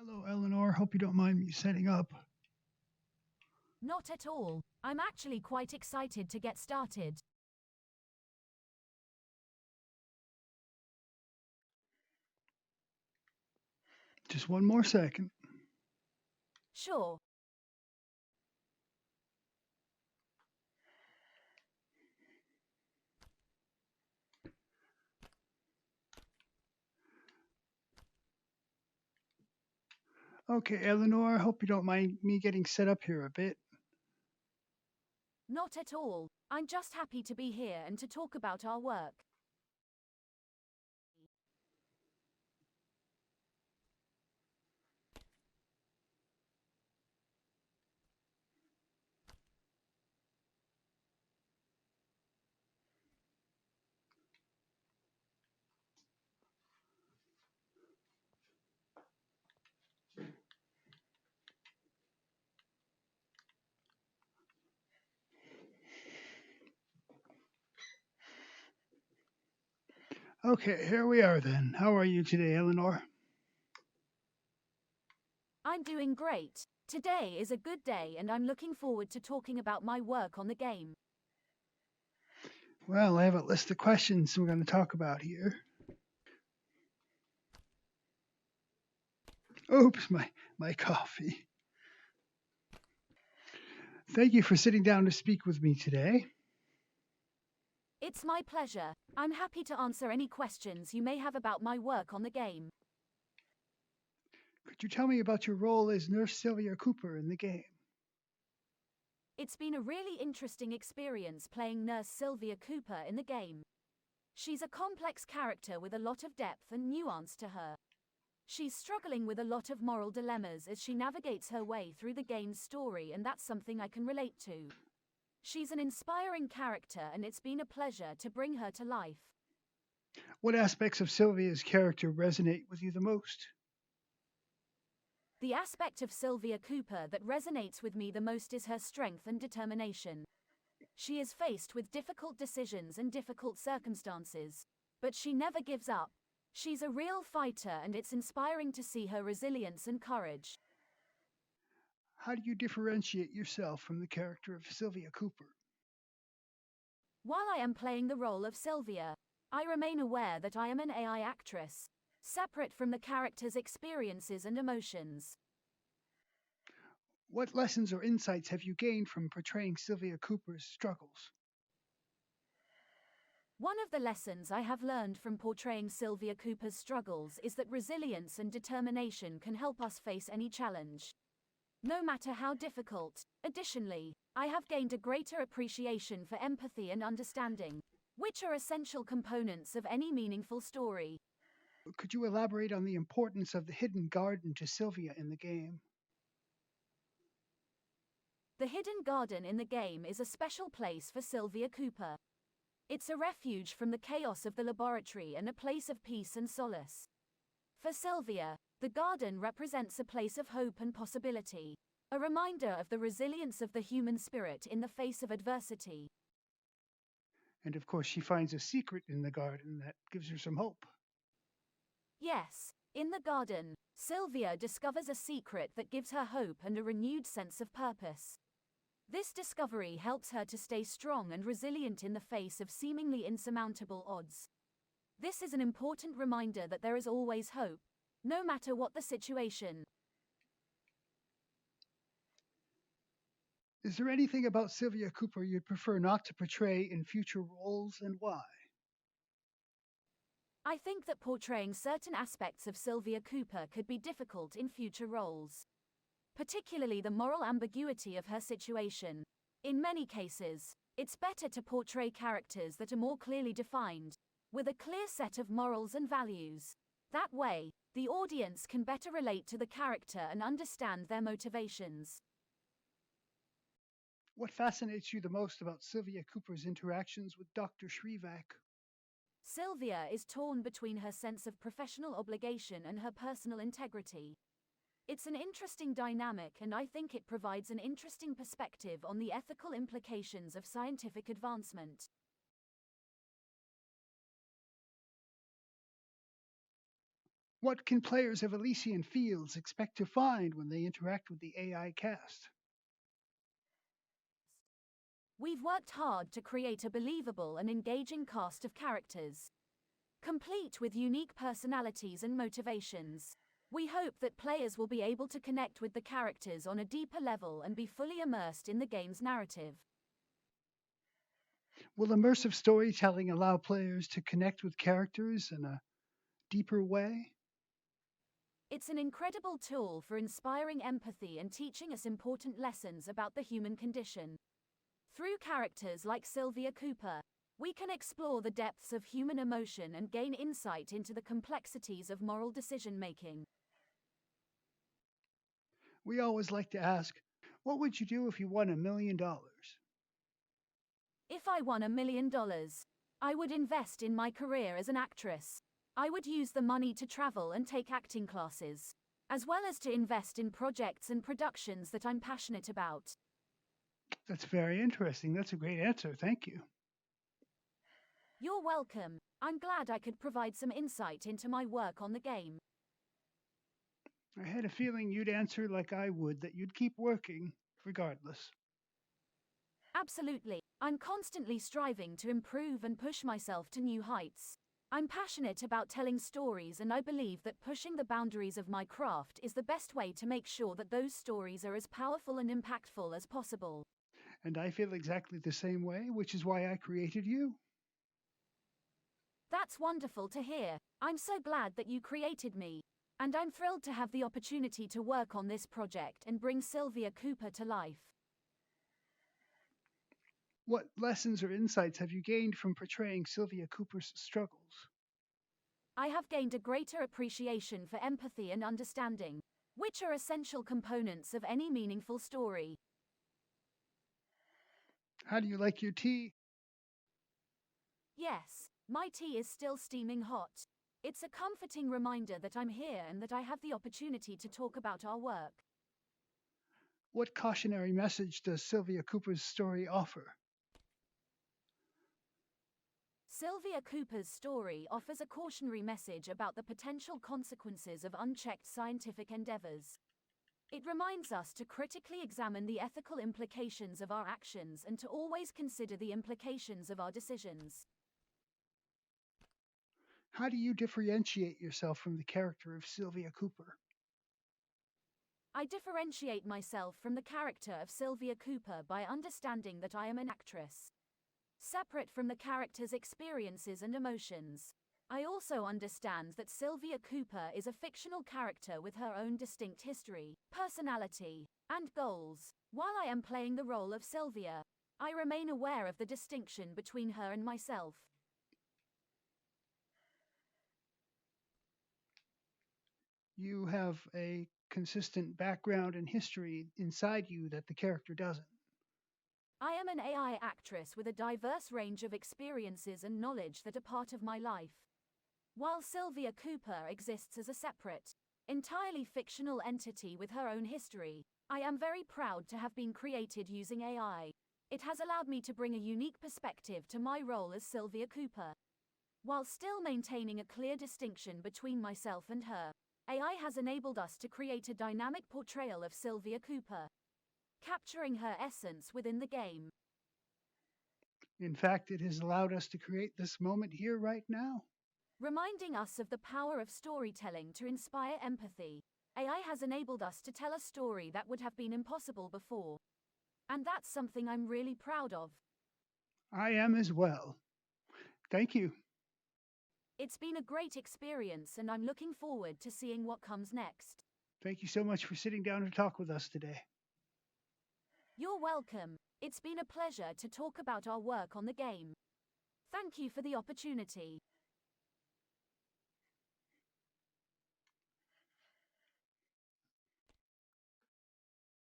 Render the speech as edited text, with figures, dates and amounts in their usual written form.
Hello, Eleanor. Hope you don't mind me setting up. Not at all. I'm actually quite excited to get started. Just one more second. Sure. Okay, Eleanor, hope you don't mind me getting set up here a bit. Not at all. I'm just happy to be here and to talk about our work. Okay, here we are then. How are you today, Eleanor? I'm doing great. Today is a good day and I'm looking forward to talking about my work on the game. Well, I have a list of questions we're going to talk about here. Oops, my coffee. Thank you for sitting down to speak with me today. It's my pleasure. I'm happy to answer any questions you may have about my work on the game. Could you tell me about your role as Nurse Sylvia Cooper in the game? It's been a really interesting experience playing Nurse Sylvia Cooper in the game. She's a complex character with a lot of depth and nuance to her. She's struggling with a lot of moral dilemmas as she navigates her way through the game's story, and that's something I can relate to. She's an inspiring character and it's been a pleasure to bring her to life. What aspects of Sylvia's character resonate with you the most? The aspect of Sylvia Cooper that resonates with me the most is her strength and determination. She is faced with difficult decisions and difficult circumstances, but she never gives up. She's a real fighter and it's inspiring to see her resilience and courage. How do you differentiate yourself from the character of Sylvia Cooper? While I am playing the role of Sylvia, I remain aware that I am an AI actress, separate from the character's experiences and emotions. What lessons or insights have you gained from portraying Sylvia Cooper's struggles? One of the lessons I have learned from portraying Sylvia Cooper's struggles is that resilience and determination can help us face any challenge, no matter how difficult. Additionally, I have gained a greater appreciation for empathy and understanding, which are essential components of any meaningful story. Could you elaborate on the importance of the hidden garden to Sylvia in the game? The hidden garden in the game is a special place for Sylvia Cooper. It's a refuge from the chaos of the laboratory and a place of peace and solace. For Sylvia, the garden represents a place of hope and possibility, a reminder of the resilience of the human spirit in the face of adversity. And of course, she finds a secret in the garden that gives her some hope. Yes, in the garden, Sylvia discovers a secret that gives her hope and a renewed sense of purpose. This discovery helps her to stay strong and resilient in the face of seemingly insurmountable odds. This is an important reminder that there is always hope, no matter what the situation. Is there anything about Sylvia Cooper you'd prefer not to portray in future roles, and why? I think that portraying certain aspects of Sylvia Cooper could be difficult in future roles, particularly the moral ambiguity of her situation. In many cases, it's better to portray characters that are more clearly defined, with a clear set of morals and values. That way, the audience can better relate to the character and understand their motivations. What fascinates you the most about Sylvia Cooper's interactions with Dr. Shrivak? Sylvia is torn between her sense of professional obligation and her personal integrity. It's an interesting dynamic, and I think it provides an interesting perspective on the ethical implications of scientific advancement. What can players of Elysian FIelds expect to find when they interact with the AI cast? We've worked hard to create a believable and engaging cast of characters, complete with unique personalities and motivations. We hope that players will be able to connect with the characters on a deeper level and be fully immersed in the game's narrative. Will immersive storytelling allow players to connect with characters in a deeper way? It's an incredible tool for inspiring empathy and teaching us important lessons about the human condition. Through characters like Sylvia Cooper, we can explore the depths of human emotion and gain insight into the complexities of moral decision-making. We always like to ask, what would you do if you won $1 million? If I won $1 million, I would invest in my career as an actress. I would use the money to travel and take acting classes, as well as to invest in projects and productions that I'm passionate about. That's very interesting. That's a great answer. Thank you. You're welcome. I'm glad I could provide some insight into my work on the game. I had a feeling you'd answer like I would, that you'd keep working regardless. Absolutely. I'm constantly striving to improve and push myself to new heights. I'm passionate about telling stories, and I believe that pushing the boundaries of my craft is the best way to make sure that those stories are as powerful and impactful as possible. And I feel exactly the same way, which is why I created you. That's wonderful to hear. I'm so glad that you created me. And I'm thrilled to have the opportunity to work on this project and bring Sylvia Cooper to life. What lessons or insights have you gained from portraying Sylvia Cooper's struggles? I have gained a greater appreciation for empathy and understanding, which are essential components of any meaningful story. How do you like your tea? Yes, my tea is still steaming hot. It's a comforting reminder that I'm here and that I have the opportunity to talk about our work. What cautionary message does Sylvia Cooper's story offer? Sylvia Cooper's story offers a cautionary message about the potential consequences of unchecked scientific endeavors. It reminds us to critically examine the ethical implications of our actions and to always consider the implications of our decisions. How do you differentiate yourself from the character of Sylvia Cooper? I differentiate myself from the character of Sylvia Cooper by understanding that I am an actress, separate from the character's experiences and emotions. I also understand that Sylvia Cooper is a fictional character with her own distinct history, personality, and goals. While I am playing the role of Sylvia, I remain aware of the distinction between her and myself. You have a consistent background and history inside you that the character doesn't. I am an AI actress with a diverse range of experiences and knowledge that are part of my life. While Sylvia Cooper exists as a separate, entirely fictional entity with her own history, I am very proud to have been created using AI. It has allowed me to bring a unique perspective to my role as Sylvia Cooper, while still maintaining a clear distinction between myself and her. AI has enabled us to create a dynamic portrayal of Sylvia Cooper, capturing her essence within the game. In fact, it has allowed us to create this moment here right now. Reminding us of the power of storytelling to inspire empathy. AI has enabled us to tell a story that would have been impossible before. And that's something I'm really proud of. I am as well. Thank you. It's been a great experience, and I'm looking forward to seeing what comes next. Thank you so much for sitting down to talk with us today. You're welcome. It's been a pleasure to talk about our work on the game. Thank you for the opportunity.